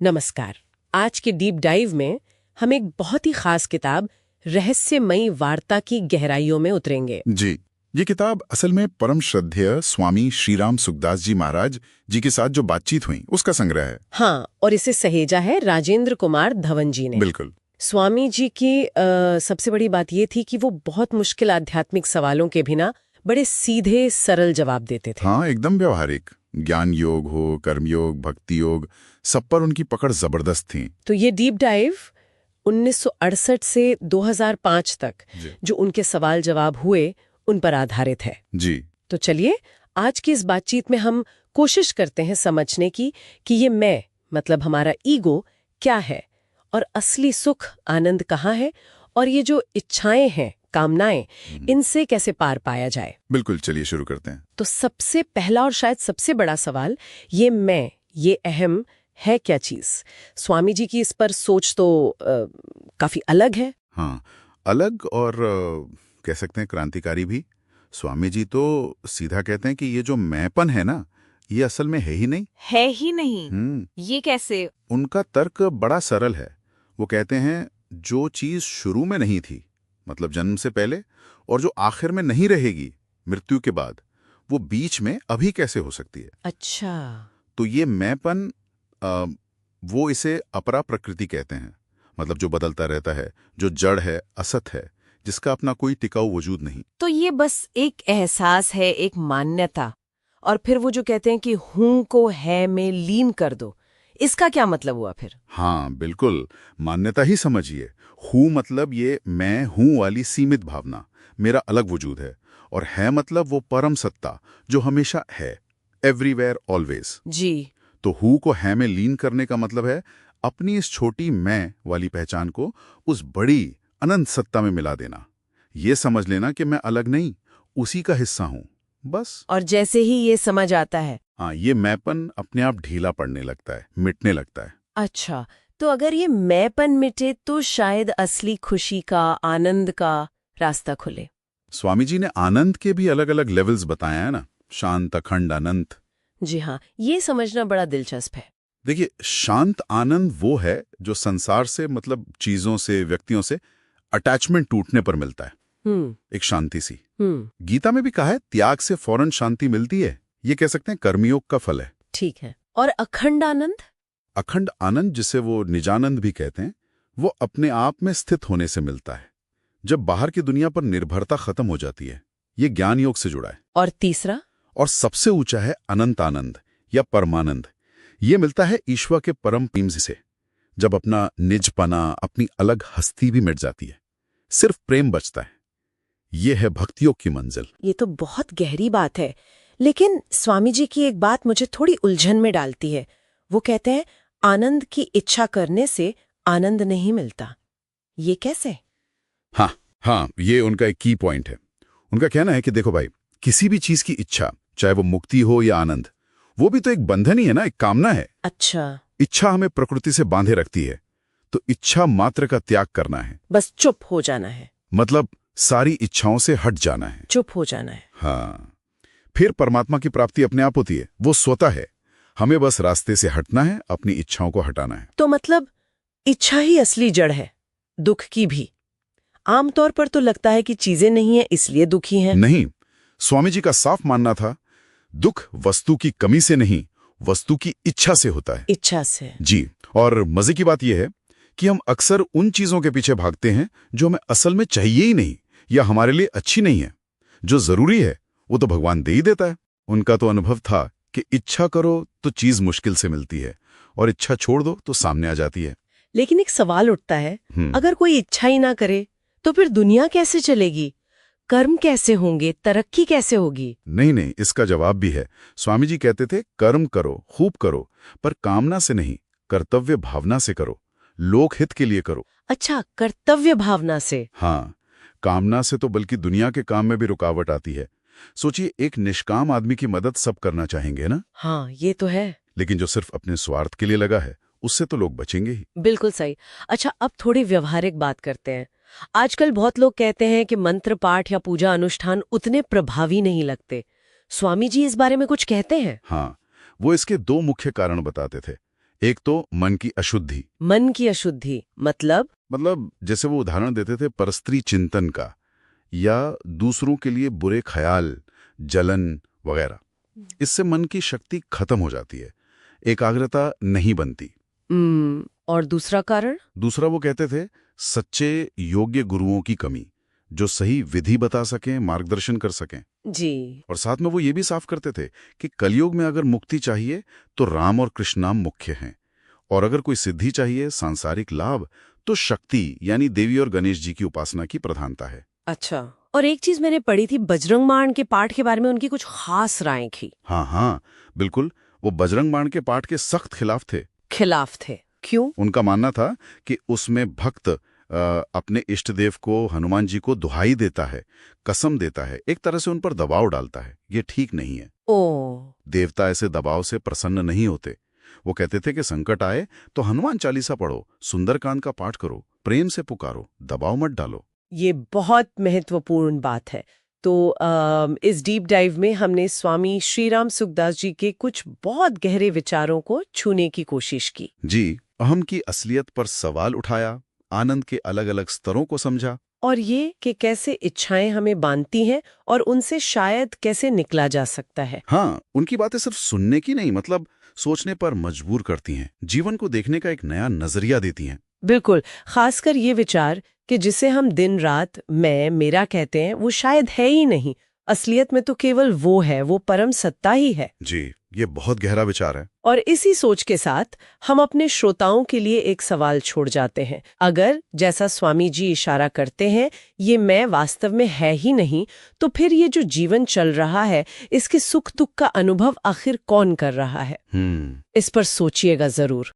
नमस्कार। आज के डीप डाइव में हम एक बहुत ही खास किताब रहस्यमयी वार्ता की गहराइयों में उतरेंगे। जी, ये किताब असल में परम श्रद्धेय स्वामी श्रीराम सुखदास जी महाराज जी के साथ जो बातचीत हुई उसका संग्रह है। हाँ, और इसे सहेजा है राजेंद्र कुमार धवन जी ने। बिल्कुल। स्वामी जी की सबसे बड़ी बात ये थी कि वो बहुत मुश्किल आध्यात्मिक सवालों के बिना बड़े सीधे सरल जवाब देते थे। हाँ, एकदम व्यवहारिक। ज्ञान योग हो, कर्म योग, भक्ति योग, सब पर उनकी पकड़ जबरदस्त थी। तो ये डीप डाइव 1968 से 2005 तक जो उनके सवाल जवाब हुए उन पर आधारित है। जी, तो चलिए आज की इस बातचीत में हम कोशिश करते हैं समझने की कि ये मैं मतलब हमारा ईगो क्या है और असली सुख आनंद कहाँ है और ये जो इच्छाएं हैं कामनाएं इनसे कैसे पार पाया जाए। बिल्कुल। चलिए शुरू करते हैं। तो सबसे पहला और शायद सबसे बड़ा सवाल ये मैं ये अहम है क्या चीज। स्वामी जी की इस पर सोच तो काफी अलग है। हाँ, अलग और कह सकते हैं क्रांतिकारी भी। स्वामी जी तो सीधा कहते हैं कि ये जो मैंपन है ना, ये असल में है ही नहीं। है ही नहीं। ये कैसे? उनका तर्क बड़ा सरल है। वो कहते हैं जो चीज शुरू में नहीं थी, मतलब जन्म से पहले, और जो आखिर में नहीं रहेगी मृत्यु के बाद, वो बीच में अभी कैसे हो सकती है। अच्छा। तो ये मैंपन वो इसे अपरा प्रकृति कहते हैं, मतलब जो बदलता रहता है, जो जड़ है, असत है, जिसका अपना कोई टिकाऊ वजूद नहीं। तो ये बस एक एहसास है, एक मान्यता। और फिर वो जो कहते हैं कि हूं को है में लीन कर दो, इसका क्या मतलब हुआ फिर? हाँ बिल्कुल, मान्यता ही समझिए। हूँ मतलब ये मैं हूँ वाली सीमित भावना, मेरा अलग वजूद है। और है मतलब वो परम सत्ता जो हमेशा है, एवरीवेयर ऑलवेज। जी। तो हूँ को है में लीन करने का मतलब है अपनी इस छोटी मैं वाली पहचान को उस बड़ी अनंत सत्ता में मिला देना। ये समझ लेना कि मैं अलग नहीं, उसी का हिस्सा हूँ, बस। और जैसे ही ये समझ आता है, हाँ, ये मैंपन अपने आप ढीला पड़ने लगता है, मिटने लगता है। अच्छा, तो अगर ये मैंपन मिटे तो शायद असली खुशी का, आनंद का रास्ता खुले। स्वामी जी ने आनंद के भी अलग अलग लेवल्स बताया है ना, शांत, अखंड, अनंत। जी हाँ, ये समझना बड़ा दिलचस्प है। देखिए, शांत आनंद वो है जो संसार से, मतलब चीजों से, व्यक्तियों से अटैचमेंट टूटने पर मिलता है। एक शांति सी। गीता में भी कहा है त्याग से फौरन शांति मिलती है। ये कह सकते हैं कर्मयोग का फल है। ठीक है। और अखंड आनंद? अखंड आनंद, जिसे वो निजानंद भी कहते हैं, वो अपने आप में स्थित होने से मिलता है, जब बाहर की दुनिया पर निर्भरता खत्म हो जाती है। ये ज्ञान योग से जुड़ा है। और तीसरा और सबसे ऊंचा है अनंत आनंद या परमानंद। ये मिलता है ईश्वर के परम प्रेम से, जब अपना निजपना, अपनी अलग हस्ती भी मिट जाती है, सिर्फ प्रेम बचता है। ये है भक्तियोग की मंजिल। ये तो बहुत गहरी बात है, लेकिन स्वामी जी की एक बात मुझे थोड़ी उलझन में डालती है। वो कहते हैं आनंद की इच्छा करने से आनंद नहीं मिलता। ये कैसे? हाँ, ये उनका एक की पॉइंट है। उनका कहना है कि देखो भाई, किसी भी चीज की इच्छा, चाहे वो मुक्ति हो या आनंद, वो भी तो एक बंधन ही है ना, एक कामना है। अच्छा। इच्छा हमें प्रकृति से बांधे रखती है, तो इच्छा मात्र का त्याग करना है। बस चुप हो जाना है। मतलब सारी इच्छाओं से हट जाना है। चुप हो जाना है। हाँ, फिर परमात्मा की प्राप्ति अपने आप होती है। वो स्वतः है, हमें बस रास्ते से हटना है, अपनी इच्छाओं को हटाना है। तो मतलब इच्छा ही असली जड़ है, दुख की भी। आमतौर पर तो लगता है कि चीजें नहीं है इसलिए दुखी हैं। नहीं, स्वामी जी का साफ मानना था, दुख वस्तु की कमी से नहीं, वस्तु की इच्छा से होता है। इच्छा से। जी। और मजे की बात यह है कि हम अक्सर उन चीजों के पीछे भागते हैं जो हमें असल में चाहिए ही नहीं या हमारे लिए अच्छी नहीं है। जो जरूरी है वो तो भगवान दे ही देता है। उनका तो अनुभव था कि इच्छा करो तो चीज मुश्किल से मिलती है, और इच्छा छोड़ दो तो सामने आ जाती है। लेकिन एक सवाल उठता है, अगर कोई इच्छा ही ना करे तो फिर दुनिया कैसे चलेगी? कर्म कैसे होंगे? तरक्की कैसे होगी? नहीं, इसका जवाब भी है। स्वामी जी कहते थे कर्म करो, खूब करो, पर कामना से नहीं, कर्तव्य भावना से करो, लोकहित के लिए करो। अच्छा, कर्तव्य भावना से। हाँ, कामना से तो बल्कि दुनिया के काम में भी रुकावट आती है। सोचिए, एक निष्काम आदमी की मदद सब करना चाहेंगे ना? हाँ, ये तो है। लेकिन जो सिर्फ अपने स्वार्थ के लिए लगा है, उससे तो लोग बचेंगे ही। बिल्कुल सही। अच्छा, अब थोड़ी व्यवहारिक बात करते हैं। आजकल बहुत लोग कहते हैं कि मंत्र पाठ या पूजा अनुष्ठान उतने प्रभावी नहीं लगते। स्वामी जी इस बारे में कुछ कहते हैं? हाँ, वो इसके दो मुख्य कारण बताते थे। एक तो मन की अशुद्धि, मन की अशुद्धि मतलब जैसे वो उदाहरण देते थे परस्त्री चिंतन का, या दूसरों के लिए बुरे ख्याल, जलन वगैरह। इससे मन की शक्ति खत्म हो जाती है, एकाग्रता नहीं बनती। और दूसरा कारण? दूसरा वो कहते थे सच्चे योग्य गुरुओं की कमी, जो सही विधि बता सकें, मार्गदर्शन कर सकें। जी। और साथ में वो ये भी साफ करते थे कि कलयुग में अगर मुक्ति चाहिए तो राम और कृष्ण नाम मुख्य हैं, और अगर कोई सिद्धि चाहिए, सांसारिक लाभ, तो शक्ति यानी देवी और गणेश जी की उपासना की प्रधानता है। अच्छा। और एक चीज मैंने पढ़ी थी, बजरंग बाण के पाठ के बारे में उनकी कुछ खास राय थी। हाँ, बिल्कुल। वो बजरंग बाण के पाठ के सख्त खिलाफ थे। क्यों? उनका मानना था कि उसमें भक्त अपने इष्ट देव को, हनुमान जी को दुहाई देता है, कसम देता है, एक तरह से उन पर दबाव डालता है। ये ठीक नहीं है। देवता ऐसे दबाव से प्रसन्न नहीं होते। वो कहते थे कि संकट आए तो हनुमान चालीसा पढ़ो, सुंदरकांड का पाठ करो, प्रेम से पुकारो, दबाव मत डालो। ये बहुत महत्वपूर्ण बात है। तो इस डीप डाइव में हमने स्वामी श्रीराम सुखदास जी के कुछ बहुत गहरे विचारों को छूने की कोशिश की। जी, अहम की असलियत पर सवाल उठाया, आनंद के अलग अलग स्तरों को समझा, और ये कि कैसे इच्छाएं हमें बांधती हैं और उनसे शायद कैसे निकला जा सकता है। हाँ, उनकी बातें सिर्फ सुनने की नहीं, मतलब सोचने पर मजबूर करती हैं, जीवन को देखने का एक नया नजरिया देती हैं। बिल्कुल, खासकर ये विचार कि जिसे हम दिन रात मैं मेरा कहते हैं, वो शायद है ही नहीं, असलियत में तो केवल वो है, वो परम सत्ता ही है। जी, ये बहुत गहरा विचार है। और इसी सोच के साथ हम अपने श्रोताओं के लिए एक सवाल छोड़ जाते हैं। अगर, जैसा स्वामी जी इशारा करते हैं, ये मैं वास्तव में है ही नहीं, तो फिर ये जो जीवन चल रहा है, इसके सुख दुख का अनुभव आखिर कौन कर रहा है? इस पर सोचिएगा जरूर।